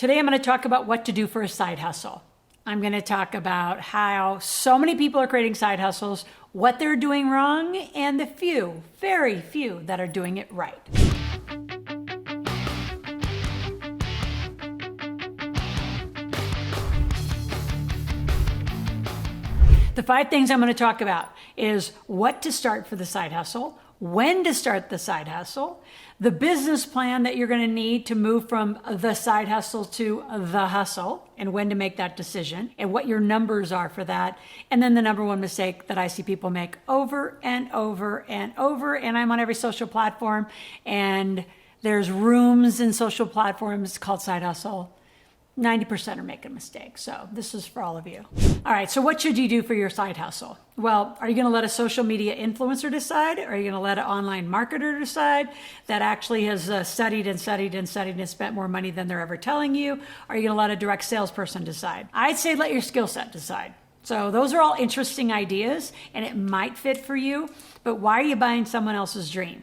Today I'm going to talk about what to do for a side hustle. I'm going to talk about how so many people are creating side hustles, what they're doing wrong, and the few, very few, that are doing it right. The 5 things I'm going to talk about is what to start for the side hustle, when to start the side hustle, the business plan that you're going to need to move from the side hustle to the hustle, and when to make that decision, and what your numbers are for that. And then the number one mistake that I see people make over and over and over, and I'm on every social platform, and there's rooms in social platforms called side hustle. 90% are making mistakes. So this is for all of you. All right. So what should you do for your side hustle? Well, are you going to let a social media influencer decide? Or are you going to let an online marketer decide that actually has studied and spent more money than they're ever telling you? Or are you going to let a direct salesperson decide? I'd say let your skill set decide. So those are all interesting ideas and it might fit for you, but why are you buying someone else's dream?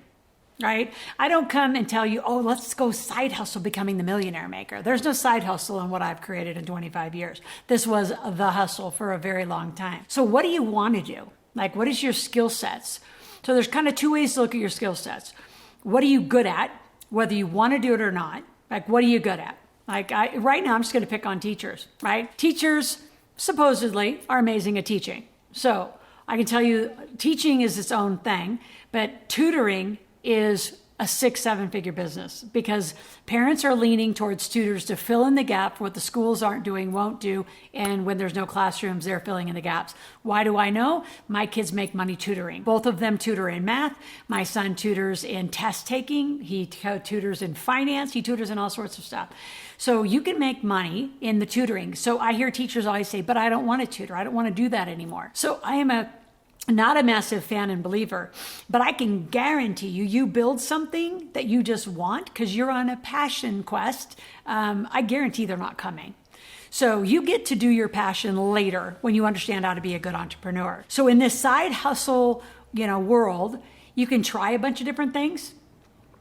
Right? I don't come and tell you, oh, let's go side hustle becoming the Millionaire Maker. There's no side hustle in what I've created in 25 years. This was the hustle for a very long time. So what do you want to do? Like, what is your skill sets? So there's kind of 2 ways to look at your skill sets. What are you good at? Whether you want to do it or not. Like, what are you good at? Like, right now, I'm just going to pick on teachers, right? Teachers supposedly are amazing at teaching. So I can tell you teaching is its own thing, but tutoring is a 6-7 figure business because parents are leaning towards tutors to fill in the gap for what the schools aren't doing, won't do. And when there's no classrooms, they're filling in the gaps. Why do I know? My kids make money tutoring. Both of them tutor in math. My son tutors in test taking. He tutors in finance. He tutors in all sorts of stuff. So you can make money in the tutoring. So I hear teachers always say, but I don't want to tutor. I don't want to do that anymore. So I am not a massive fan and believer, but I can guarantee you build something that you just want because you're on a passion quest. I guarantee they're not coming. So you get to do your passion later when you understand how to be a good entrepreneur. So in this side hustle, world, you can try a bunch of different things,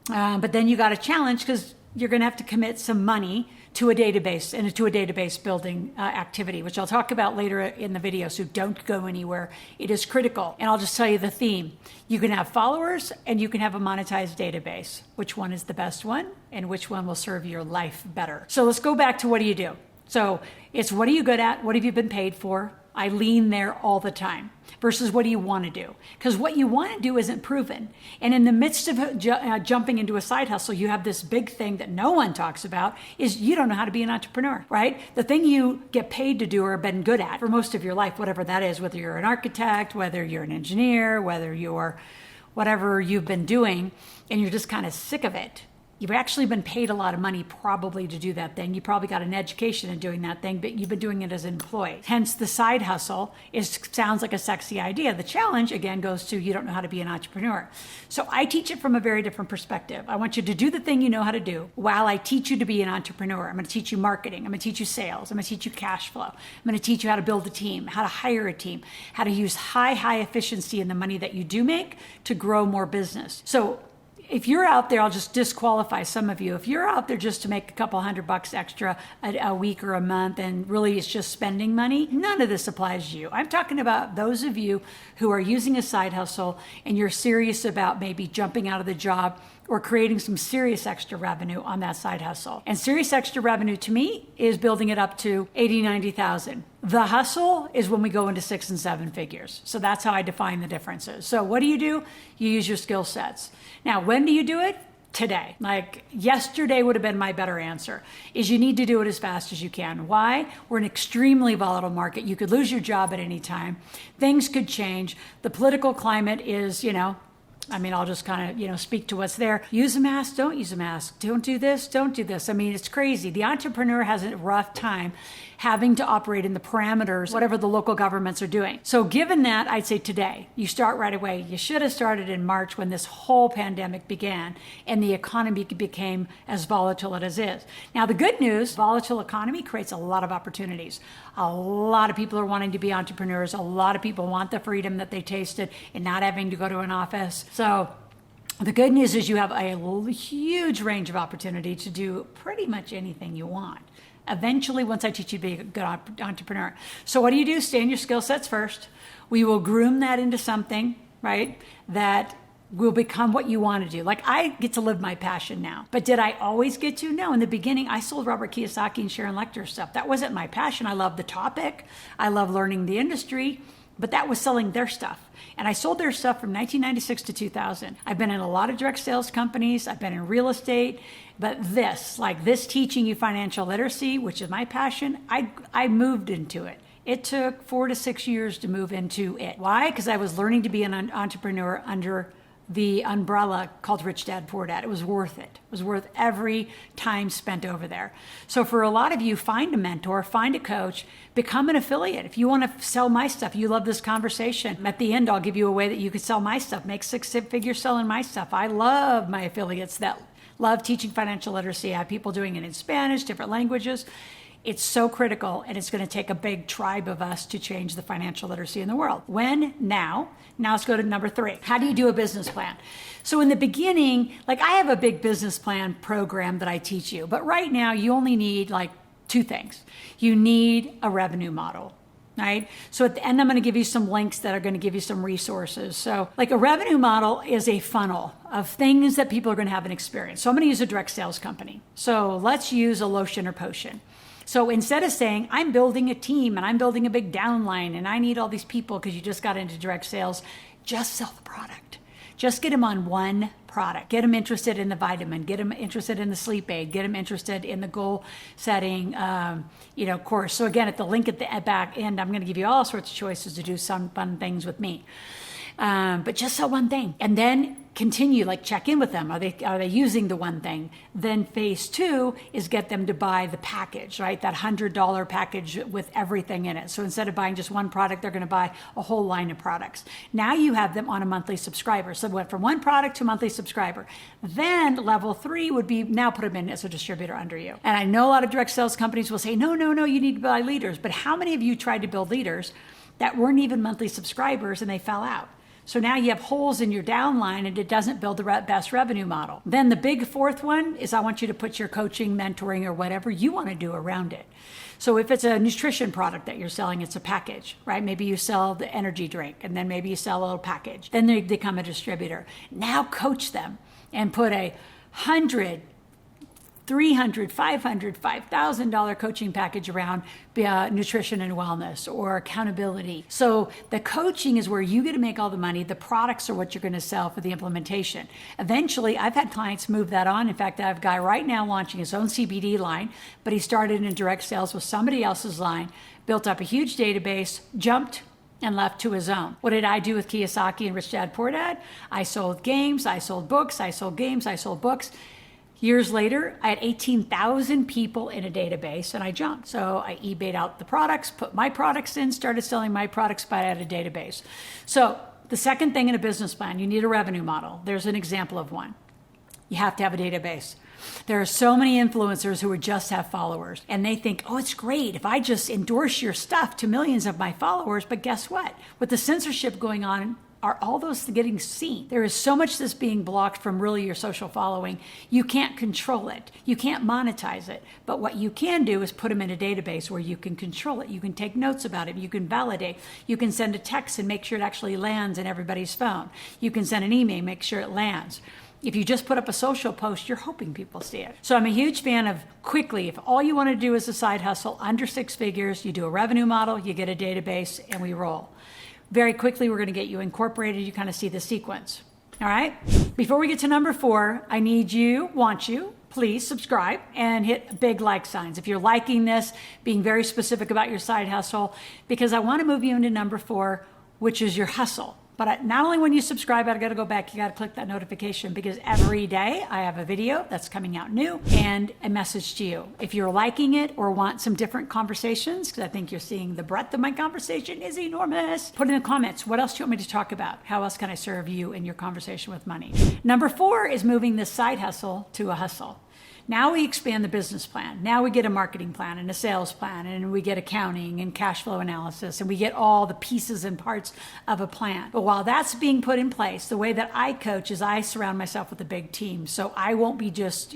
but then you got a challenge because you're going to have to commit some money to a database and to a database building activity, which I'll talk about later in the video. So don't go anywhere. It is critical. And I'll just tell you the theme. You can have followers and you can have a monetized database. Which one is the best one and which one will serve your life better? So let's go back to what do you do? So it's what are you good at? What have you been paid for? I lean there all the time versus what do you want to do? Because what you want to do isn't proven. And in the midst of jumping into a side hustle, you have this big thing that no one talks about is you don't know how to be an entrepreneur, right? The thing you get paid to do or have been good at for most of your life, whatever that is, whether you're an architect, whether you're an engineer, whether you're whatever you've been doing, and you're just kind of sick of it. You've actually been paid a lot of money probably to do that thing. You probably got an education in doing that thing, but you've been doing it as an employee. Hence the side hustle sounds like a sexy idea. The challenge again goes to you don't know how to be an entrepreneur. So I teach it from a very different perspective. I want you to do the thing you know how to do while I teach you to be an entrepreneur. I'm going to teach you marketing. I'm going to teach you sales. I'm going to teach you cash flow. I'm going to teach you how to build a team, how to hire a team, how to use high efficiency in the money that you do make to grow more business. So if you're out there, I'll just disqualify some of you. If you're out there just to make a couple $100 extra a week or a month and really it's just spending money, none of this applies to you. I'm talking about those of you who are using a side hustle and you're serious about maybe jumping out of the job or creating some serious extra revenue on that side hustle. And serious extra revenue to me is building it up to 80, 90,000. The hustle is when we go into 6 and 7 figures. So that's how I define the differences. So what do? You use your skill sets. Now, when do you do it? Today. Like yesterday would have been my better answer, is you need to do it as fast as you can. Why? We're in an extremely volatile market. You could lose your job at any time. Things could change. The political climate is, I'll just kind of, speak to what's there. Use a mask, don't use a mask. Don't do this, don't do this. It's crazy. The entrepreneur has a rough time having to operate in the parameters, whatever the local governments are doing. So given that, I'd say today, you start right away. You should have started in March when this whole pandemic began and the economy became as volatile as it is. Now, the good news, volatile economy creates a lot of opportunities. A lot of people are wanting to be entrepreneurs. A lot of people want the freedom that they tasted and not having to go to an office. So The good news is you have a huge range of opportunity to do pretty much anything you want. Eventually, once I teach you to be a good entrepreneur. So what do? Stay in your skill sets first. We will groom that into something, right, that will become what you want to do. Like, I get to live my passion now. But did I always get to? No. In the beginning, I sold Robert Kiyosaki and Sharon Lecter stuff. That wasn't my passion. I love the topic. I love learning the industry. But that was selling their stuff. And I sold their stuff from 1996 to 2000. I've been in a lot of direct sales companies. I've been in real estate. But this teaching you financial literacy, which is my passion, I moved into it. It took 4 to 6 years to move into it. Why? Because I was learning to be an entrepreneur under the umbrella called Rich Dad, Poor Dad. It was worth it. It was worth every time spent over there. So for a lot of you, find a mentor, find a coach, become an affiliate. If you want to sell my stuff, you love this conversation, at the end, I'll give you a way that you could sell my stuff, make 6 figures selling my stuff. I love my affiliates that love teaching financial literacy. I have people doing it in Spanish, different languages. It's so critical, and it's going to take a big tribe of us to change the financial literacy in the world. When? Now. Now let's go to number 3. How do you do a business plan? So in the beginning, like, I have a big business plan program that I teach you, but right now you only need like 2 things. You need a revenue model. Right? So at the end, I'm going to give you some links that are going to give you some resources. So like, a revenue model is a funnel of things that people are going to have an experience. So I'm going to use a direct sales company. So let's use a lotion or potion. So instead of saying, I'm building a team and I'm building a big downline and I need all these people because you just got into direct sales, just sell the product. Just get them on one product. Get them interested in the vitamin. Get them interested in the sleep aid. Get them interested in the goal setting, course. So again, at the link at the back end, I'm going to give you all sorts of choices to do some fun things with me. But just sell one thing, and then continue, like, check in with them. Are they using the one thing? Then phase 2 is get them to buy the package, right? That $100 package with everything in it. So instead of buying just one product, they're going to buy a whole line of products. Now you have them on a monthly subscriber. So it went from one product to monthly subscriber. Then level 3 would be, now put them in as a distributor under you. And I know a lot of direct sales companies will say, no, you need to buy leaders. But how many of you tried to build leaders that weren't even monthly subscribers and they fell out? So now you have holes in your downline and it doesn't build the best revenue model. Then the big 4th one is, I want you to put your coaching, mentoring, or whatever you want to do around it. So if it's a nutrition product that you're selling, it's a package, right? Maybe you sell the energy drink and then maybe you sell a little package. Then they become a distributor. Now coach them and put a $100, $300, $500, $5,000 coaching package around nutrition and wellness or accountability. So the coaching is where you get to make all the money. The products are what you're going to sell for the implementation. Eventually, I've had clients move that on. In fact, I have a guy right now launching his own CBD line, but he started in direct sales with somebody else's line, built up a huge database, jumped and left to his own. What did I do with Kiyosaki and Rich Dad, Poor Dad? I sold games, I sold books, I sold games, I sold books. Years later, I had 18,000 people in a database, and I jumped. So I eBayed out the products, put my products in, started selling my products, but I had a database. So the second thing in a business plan, you need a revenue model. There's an example of one. You have to have a database. There are so many influencers who just have followers, and they think, oh, it's great if I just endorse your stuff to millions of my followers. But guess what? With the censorship going on, are all those getting seen? There is so much that's being blocked from really your social following. You can't control it. You can't monetize it. But what you can do is put them in a database where you can control it. You can take notes about it. You can validate. You can send a text and make sure it actually lands in everybody's phone. You can send an email, make sure it lands. If you just put up a social post, you're hoping people see it. So I'm a huge fan of quickly, if all you want to do is a side hustle under 6 figures, you do a revenue model, you get a database, and we roll. Very quickly, we're going to get you incorporated. You kind of see the sequence. All right. Before we get to number 4, I want you, please subscribe and hit big like signs. If you're liking this, being very specific about your side hustle, because I want to move you into number 4, which is your hustle. But not only when you subscribe, I got to go back, you got to click that notification, because every day I have a video that's coming out new and a message to you. If you're liking it or want some different conversations, because I think you're seeing the breadth of my conversation is enormous, put in the comments, what else do you want me to talk about? How else can I serve you in your conversation with money? Number 4 is moving this side hustle to a hustle. Now we expand the business plan. Now we get a marketing plan and a sales plan, and we get accounting and cash flow analysis, and we get all the pieces and parts of a plan. But while that's being put in place, the way that I coach is I surround myself with a big team. So I won't be just,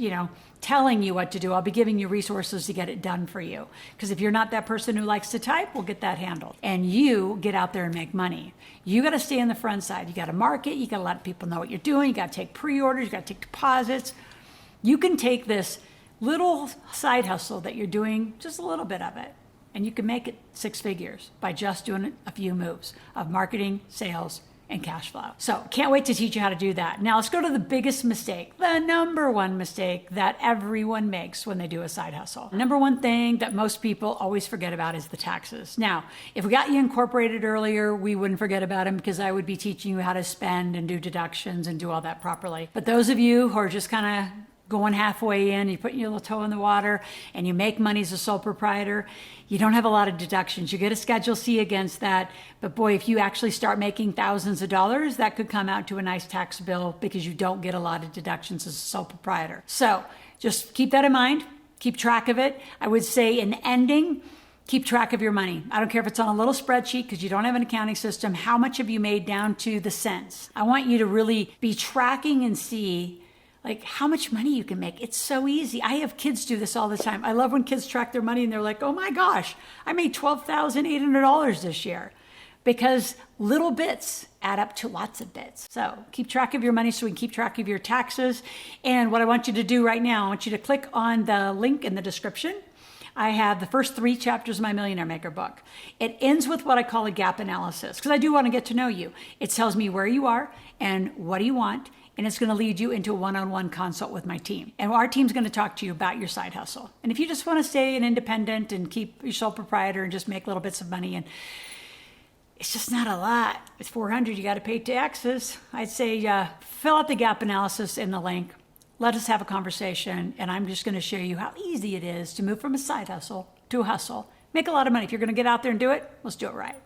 telling you what to do. I'll be giving you resources to get it done for you. Because if you're not that person who likes to type, we'll get that handled. And you get out there and make money. You got to stay on the front side. You got to market. You got to let people know what you're doing. You got to take pre-orders. You got to take deposits. You can take this little side hustle that you're doing, just a little bit of it, and you can make it 6 figures by just doing a few moves of marketing, sales, and cash flow. So can't wait to teach you how to do that. Now let's go to the biggest mistake, the number one mistake that everyone makes when they do a side hustle. Number one thing that most people always forget about is the taxes. Now, if we got you incorporated earlier, we wouldn't forget about them because I would be teaching you how to spend and do deductions and do all that properly. But those of you who are just kind of going halfway in, you put your little toe in the water and you make money as a sole proprietor, you don't have a lot of deductions. You get a Schedule C against that. But boy, if you actually start making thousands of dollars, that could come out to a nice tax bill because you don't get a lot of deductions as a sole proprietor. So just keep that in mind. Keep track of it. I would say in ending, keep track of your money. I don't care if it's on a little spreadsheet because you don't have an accounting system. How much have you made down to the cents? I want you to really be tracking and see how much money you can make. It's so easy. I have kids do this all the time. I love when kids track their money and they're like, oh my gosh, I made $12,800 this year. Because little bits add up to lots of bits. So keep track of your money so we can keep track of your taxes. And what I want you to do right now, I want you to click on the link in the description. I have the first 3 chapters of my Millionaire Maker book. It ends with what I call a gap analysis because I do want to get to know you. It tells me where you are and what do you want. And it's going to lead you into a one-on-one consult with my team. And our team's going to talk to you about your side hustle. And if you just want to stay an independent and keep your sole proprietor and just make little bits of money, and it's just not a lot. It's $400, you got to pay taxes. I'd say fill out the gap analysis in the link. Let us have a conversation. And I'm just going to show you how easy it is to move from a side hustle to a hustle. Make a lot of money. If you're going to get out there and do it, let's do it right.